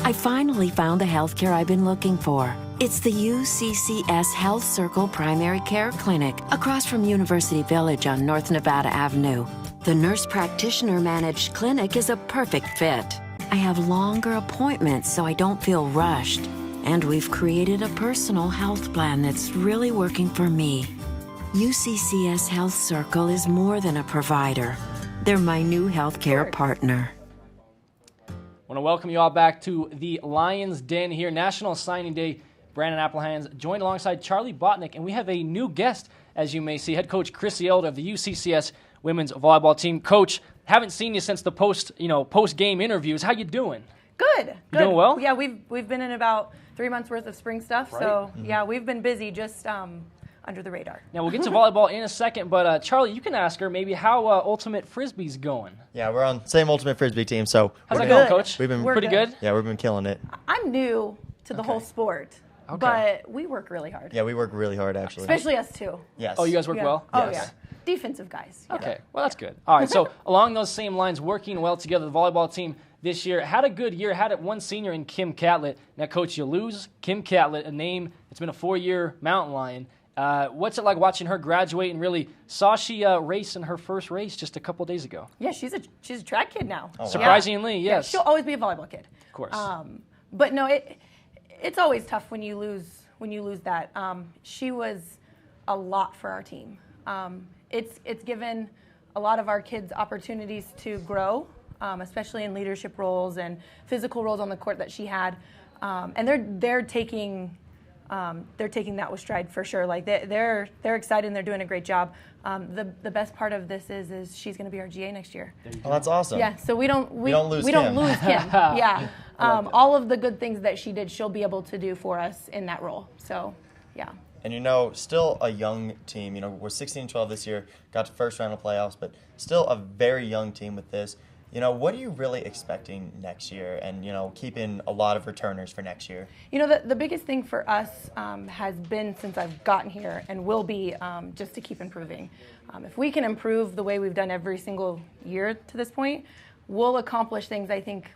I finally found the healthcare I've been looking for. It's the UCCS Health Circle Primary Care Clinic across from University Village on North Nevada Avenue. The nurse practitioner managed clinic is a perfect fit. I have longer appointments so I don't feel rushed. And we've created a personal health plan that's really working for me. UCCS Health Circle is more than a provider. They're my new healthcare partner. I want to welcome you all back to the Lions Den here, National Signing Day. Brandon Applehans joined alongside Charlie Botnick, and we have a new guest, as you may see, head coach Chrissy of the UCCS women's volleyball team. Coach, haven't seen you since the post-game interviews. How you doing? Good. You doing well? Yeah, we've been in about 3 months worth of spring stuff, right. So yeah, we've been busy just under the radar. Now we'll get to volleyball in a second, but Charlie, you can ask her maybe how Ultimate Frisbee's going. Yeah, we're on the same Ultimate Frisbee team, so how's that going, Coach? We've been pretty good. Yeah, we've been killing it. I'm new to the whole sport, but we work really hard. Yeah, we work really hard actually. Especially us two. Yes. Oh, you guys work well? Oh Yes. yeah. Defensive guys. Yeah. Okay, well that's good. All right, so along those same lines, working well together, the volleyball team this year had a good year, had it one senior in Kim Catlett. Now, Coach, you lose Kim Catlett, a name that's been a 4-year mountain lion. What's it like watching her graduate and really saw she race in her first race just a couple days ago? Yeah, she's a track kid now. Oh, wow. Surprisingly, Yeah, yes. she'll always be a volleyball kid. Of course. But no, it's always tough when you lose that. She was a lot for our team. It's given a lot of our kids opportunities to grow, especially in leadership roles and physical roles on the court that she had, and they're taking that with stride for sure. Like they're excited and they're doing a great job. The best part of this is she's going to be our GA next year. Oh, that's awesome. Yeah, so we don't lose Kim. Yeah, all of the good things that she did, she'll be able to do for us in that role. So, yeah. And still a young team. We're 16-12 this year, got to first round of playoffs, but still a very young team with this. What are you really expecting next year and, keeping a lot of returners for next year? The biggest thing for us has been since I've gotten here and will be just to keep improving. If we can improve the way we've done every single year to this point, we'll accomplish things I think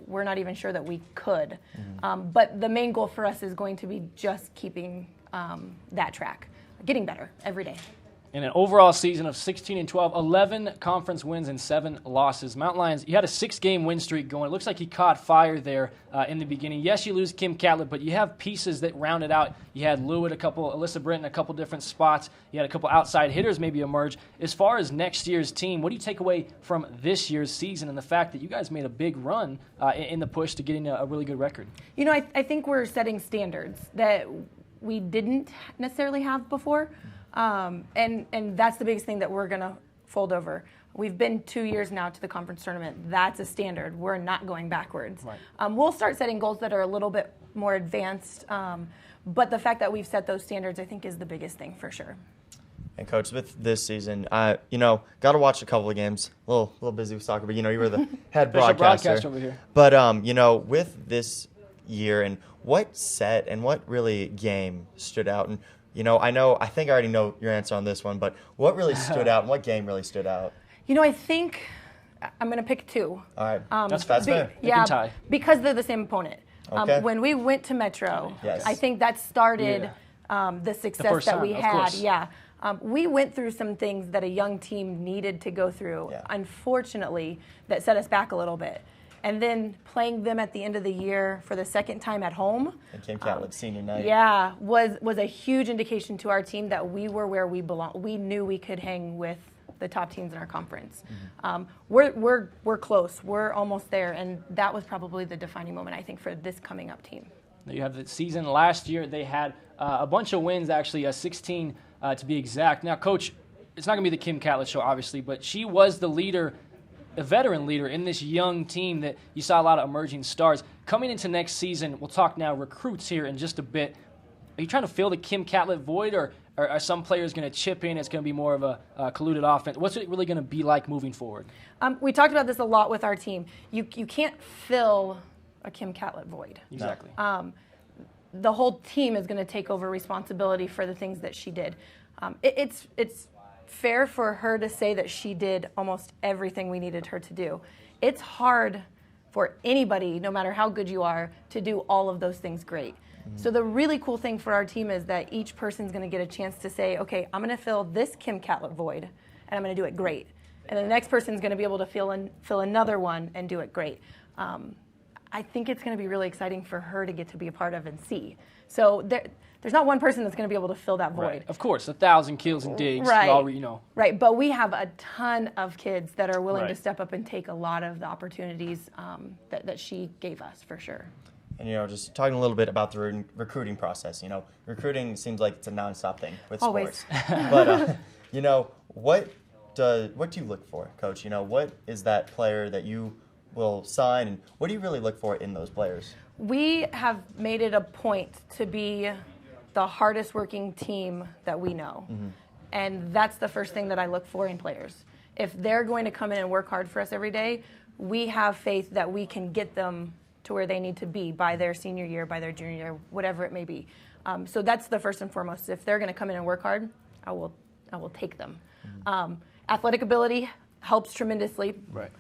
we're not even sure that we could. Mm-hmm. But the main goal for us is going to be just keeping that track, getting better every day. In an overall season of 16-12, 11 conference wins and 7 losses. Mountain Lions, you had a 6-game win streak going. It looks like you caught fire there in the beginning. Yes, you lose Kim Catlett, but you have pieces that round it out. You had Lewitt, Alyssa Britton, a couple different spots. You had a couple outside hitters maybe emerge. As far as next year's team, what do you take away from this year's season and the fact that you guys made a big run in the push to getting a really good record? I think we're setting standards that we didn't necessarily have before. And that's the biggest thing that we're going to fold over. We've been 2 years now to the conference tournament. That's a standard. We're not going backwards. Right. We'll start setting goals that are a little bit more advanced, but the fact that we've set those standards, I think, is the biggest thing for sure. And Coach, with this season, got to watch a couple of games. A little busy with soccer, but you were the head broadcaster over here. But with this year, and what set and what really game stood out, and I think I already know your answer on this one, but what really stood out and what game really stood out? I think I'm going to pick 2. All right. That's fair. Yeah, tie. Because they're the same opponent. Okay. When we went to Metro, yes. I think that started the success that we had. Yeah. We went through some things that a young team needed to go through, unfortunately, that set us back a little bit. And then playing them at the end of the year for the second time at home. And Kim Catlett senior night. Yeah, was a huge indication to our team that we were where we belong. We knew we could hang with the top teams in our conference. Mm-hmm. We're close. We're almost there, and that was probably the defining moment, I think, for this coming up team. You have the season last year. They had a bunch of wins, actually, 16 to be exact. Now, Coach, it's not going to be the Kim Catlett show, obviously, but she was the leader, a veteran leader in this young team that you saw a lot of emerging stars. Coming into next season, we'll talk now recruits here in just a bit. Are you trying to fill the Kim Catlett void, or are some players going to chip in? It's going to be more of a colluded offense. What's it really going to be like moving forward? We talked about this a lot with our team. You can't fill a Kim Catlett void. Exactly. The whole team is going to take over responsibility for the things that she did. It's fair for her to say that she did almost everything we needed her to do. It's hard for anybody, no matter how good you are, to do all of those things great. So the really cool thing for our team is that each person's going to get a chance to say, okay, I'm going to fill this Kim Catlett void, and I'm going to do it great. And then the next person's going to be able to fill another one and do it great. I think it's going to be really exciting for her to get to be a part of and see. So there's not one person that's going to be able to fill that void. Right. Of course, 1,000 kills and digs. Right. You. Right. But we have a ton of kids that are willing Right. to step up and take a lot of the opportunities that she gave us, for sure. And, just talking a little bit about the recruiting process. Recruiting seems like it's a nonstop thing with Always. sports. But, what do you look for, Coach? What is that player that you will sign, and what do you really look for in those players? We have made it a point to be the hardest working team that we know. And that's the first thing that I look for in players. If they're going to come in and work hard for us every day, we have faith that we can get them to where they need to be by their senior year, by their junior year, whatever it may be. So that's the first and foremost. If they're going to come in and work hard, I will take them. Athletic ability helps tremendously. Right.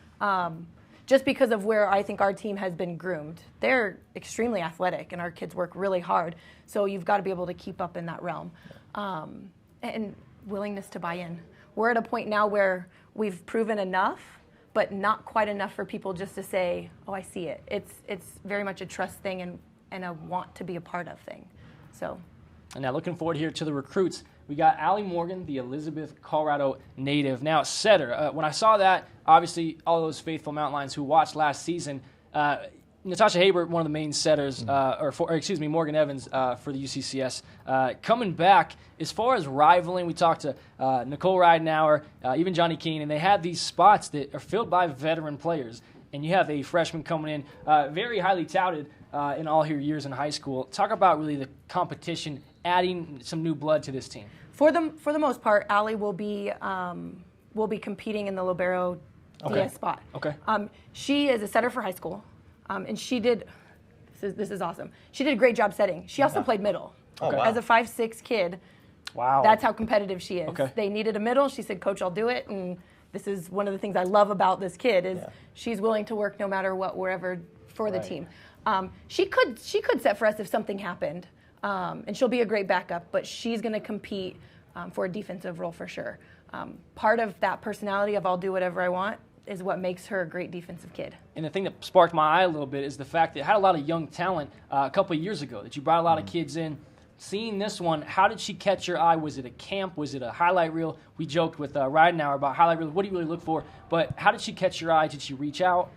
Just because of where I think our team has been groomed. They're extremely athletic, and our kids work really hard. So you've got to be able to keep up in that realm. And willingness to buy in. We're at a point now where we've proven enough, but not quite enough for people just to say, oh, I see it. It's very much a trust thing and a want to be a part of thing. So. And now looking forward here to the recruits. We got Allie Morgan, the Elizabeth, Colorado native, now setter. When I saw that, obviously all those faithful Mountain Lions who watched last season, Natasha Habert, one of the main setters, Morgan Evans for the UCCS, coming back. As far as rivaling, we talked to Nicole Ridenauer, even Johnny Keene, and they had these spots that are filled by veteran players. And you have a freshman coming in, very highly touted in all her years in high school. Talk about really the competition, adding some new blood to this team. For the most part, Allie will be competing in the libero DS spot. Okay. She is a setter for high school, and she did. This is awesome. She did a great job setting. She also played middle. Oh, wow. As a 5'6" kid. Wow. That's how competitive she is. Okay. They needed a middle. She said, "Coach, I'll do it." And this is one of the things I love about this kid is she's willing to work no matter what, wherever for the team. She could set for us if something happened, and she'll be a great backup. But she's going to compete for a defensive role for sure. Part of that personality of I'll do whatever I want is what makes her a great defensive kid. And the thing that sparked my eye a little bit is the fact that it had a lot of young talent a couple of years ago, that you brought a lot of kids in. Seeing this one, how did she catch your eye? Was it a camp? Was it a highlight reel? We joked with Ridenauer about highlight reel. What do you really look for? But how did she catch your eye? Did she reach out?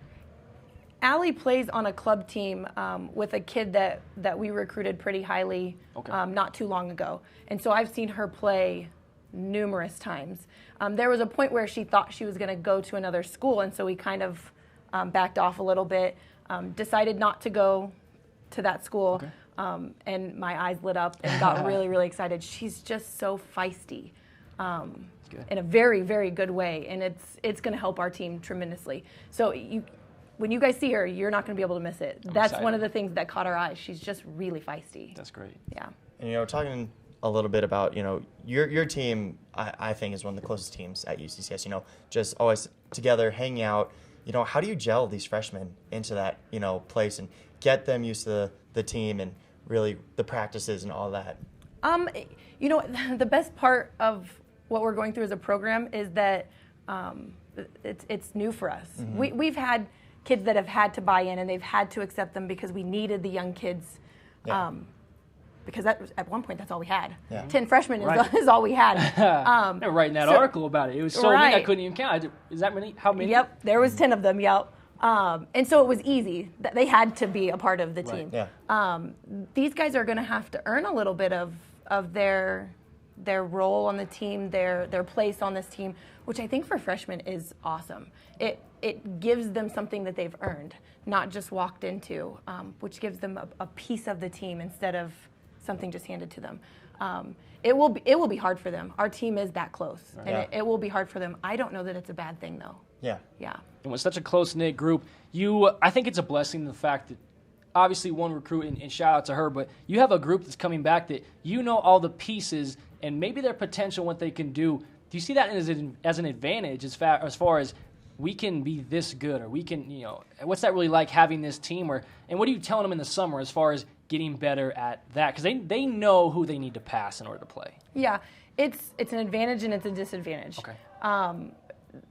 Allie plays on a club team with a kid that we recruited pretty highly not too long ago. And so I've seen her play numerous times. There was a point where she thought she was going to go to another school, and so we kind of backed off a little bit, decided not to go to that school. Okay. And my eyes lit up and got really, really excited. She's just so feisty in a very, very good way, and it's going to help our team tremendously. So when you guys see her, you're not going to be able to miss it. That's excited. One of the things that caught our eyes. She's just really feisty. That's great. Yeah. And talking a little bit about your team, I think is one of the closest teams at UCCS. Just always together, hanging out. How do you gel these freshmen into that place and get them used to the team and really the practices and all that? The best part of what we're going through as a program is that it's new for us. Mm-hmm. We've had kids that have had to buy in, and they've had to accept them because we needed the young kids. Because at one point that's all we had. 10 freshmen is all we had. Writing that article about it. It was so many I couldn't even count. Is that many? How many? Yep, there was 10 of them. Yep. And so it was easy. They had to be a part of the team. Yeah. These guys are going to have to earn a little bit of their role on the team, their place on this team, which I think for freshmen is awesome. It gives them something that they've earned, not just walked into, which gives them a piece of the team instead of something just handed to them. It will be hard for them. Our team is that close, and it will be hard for them. I don't know that it's a bad thing though. Yeah. Yeah. And with such a close-knit group, I think it's a blessing, the fact that obviously one recruit, and shout out to her, but you have a group that's coming back that all the pieces and maybe their potential, what they can do. Do you see that as an advantage as far as we can be this good, or we can, what's that really like having this team? And what are you telling them in the summer as far as getting better at that? Because they know who they need to pass in order to play. Yeah, it's an advantage and it's a disadvantage. Okay.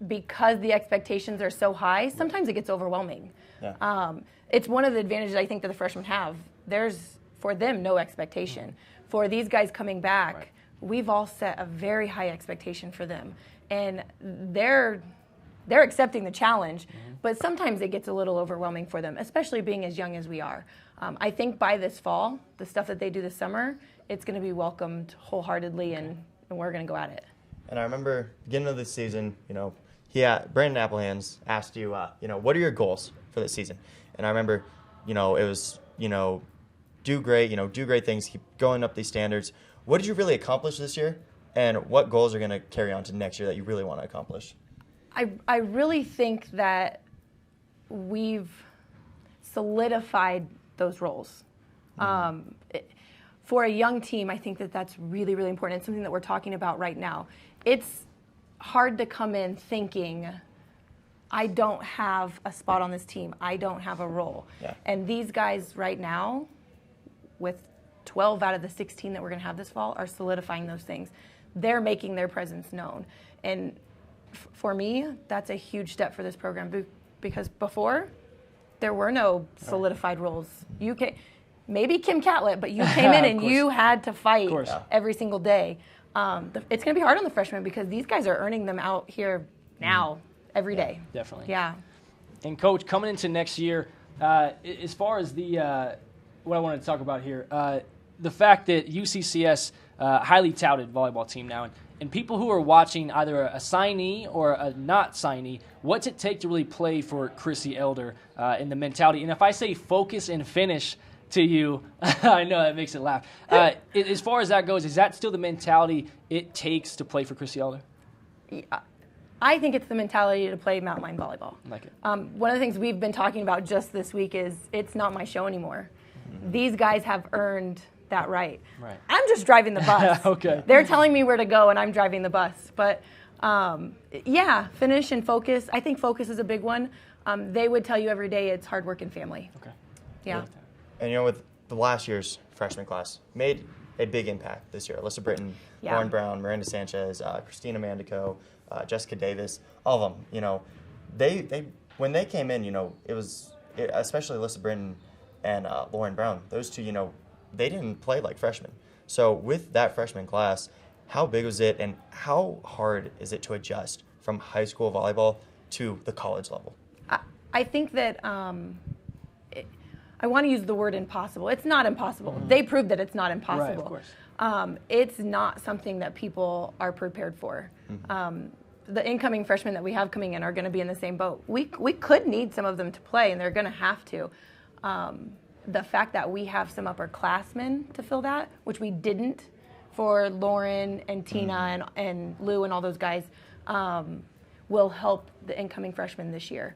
Because the expectations are so high, sometimes it gets overwhelming. Yeah. It's one of the advantages I think that the freshmen have. There's, for them, no expectation. For these guys coming back, we've all set a very high expectation for them. And they're accepting the challenge, but sometimes it gets a little overwhelming for them, especially being as young as we are. I think by this fall, the stuff that they do this summer, it's going to be welcomed wholeheartedly, and we're going to go at it. And I remember beginning of the season, Brandon Applehands asked you, what are your goals for this season? And I remember, it was, do great things, keep going up these standards. What did you really accomplish this year? And what goals are going to carry on to next year that you really want to accomplish? I really think that we've solidified those roles. For a young team, I think that that's really, really important. It's something that we're talking about right now. It's hard to come in thinking, I don't have a spot on this team. I don't have a role. Yeah. And these guys right now, with 12 out of the 16 that we're going to have this fall, are solidifying those things. They're making their presence known. And for me, that's a huge step for this program, because before, there were no solidified roles. Maybe Kim Catlett, but you came in and you had to fight every single day. It's going to be hard on the freshmen because these guys are earning them out here now, every day. Definitely. Yeah. And Coach, coming into next year, as far as what I wanted to talk about here, the fact that UCCS, highly touted volleyball team now, and people who are watching either a signee or a not signee, what's it take to really play for Chrissy Elder in the mentality? And if I say focus and finish to you, I know that makes it laugh. As far as that goes, is that still the mentality it takes to play for Chrissy Elder? I think it's the mentality to play mountain line volleyball. I like it. One of the things we've been talking about just this week is it's not my show anymore. These guys have earned that right. I'm just driving the bus. Okay. They're telling me where to go, and I'm driving the bus. But finish and focus. I think focus is a big one. They would tell you every day it's hard work and family. Okay. Yeah. And with the last year's freshman class, made a big impact this year. Alyssa Britton, Lauren Brown, Miranda Sanchez, Christina Mandico, Jessica Davis, all of them. They when they came in, especially Alyssa Britton and Lauren Brown. Those two, they didn't play like freshmen. So with that freshman class, how big was it, and how hard is it to adjust from high school volleyball to the college level? I think that I want to use the word impossible. It's not impossible. They proved that it's not impossible. Right, of course. It's not something that people are prepared for. The incoming freshmen that we have coming in are going to be in the same boat. We could need some of them to play, and they're going to have to. The fact that we have some upperclassmen to fill that, which we didn't for Lauren and Tina and Lou and all those guys, will help the incoming freshmen this year.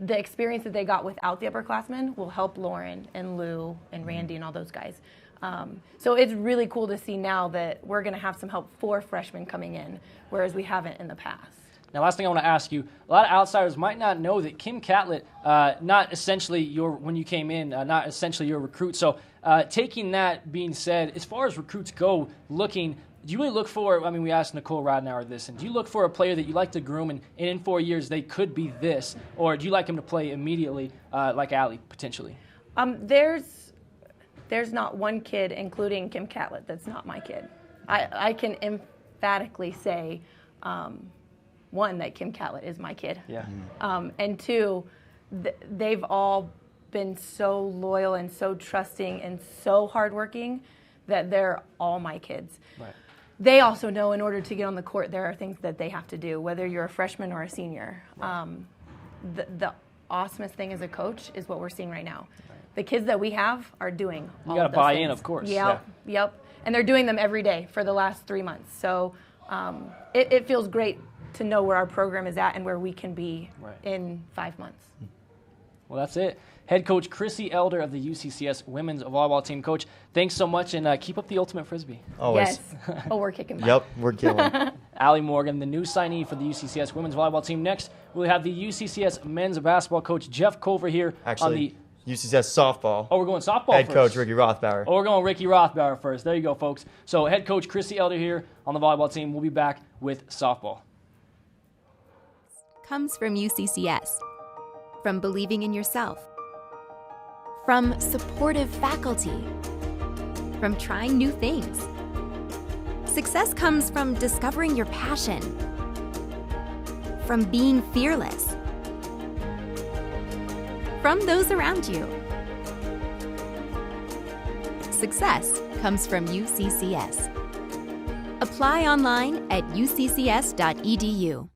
The experience that they got without the upperclassmen will help Lauren and Lou and Randy and all those guys. So it's really cool to see now that we're going to have some help for freshmen coming in, whereas we haven't in the past. Now, last thing I want to ask you, a lot of outsiders might not know that Kim Catlett, not essentially when you came in, not essentially your recruit. So taking that being said, as far as recruits go, do you really look for, we asked Nicole Radnauer this, and do you look for a player that you like to groom and in 4 years they could be this, or do you like him to play immediately like Allie, potentially? There's not one kid, including Kim Catlett, that's not my kid. I can emphatically say, one, that Kim Catlett is my kid. Yeah. And two, they've all been so loyal and so trusting and so hardworking that they're all my kids. Right. They also know in order to get on the court, there are things that they have to do, whether you're a freshman or a senior. The awesomest thing as a coach is what we're seeing right now. Right. The kids that we have are doing all of those things. You got to buy in, of course. Yep. And they're doing them every day for the last 3 months. So it feels great to know where our program is at and where we can be in 5 months. Well, that's it. Head coach Chrissy Elder of the UCCS women's volleyball team. Coach, thanks so much, and keep up the ultimate Frisbee. Always. Yes. Oh, we're kicking butt. Yep, we're killing. Allie Morgan, the new signee for the UCCS women's volleyball team. Next, we'll have the UCCS men's basketball coach, Jeff Culver, here on the UCCS softball. Oh, we're going softball Head first. coach Ricky Rothbauer. Oh, we're going Ricky Rothbauer first. There you go, folks. So head coach Chrissy Elder here on the volleyball team. We'll be back with softball. Comes from UCCS. From believing in yourself. From supportive faculty. From trying new things. Success comes from discovering your passion. From being fearless. From those around you. Success comes from UCCS. Apply online at uccs.edu.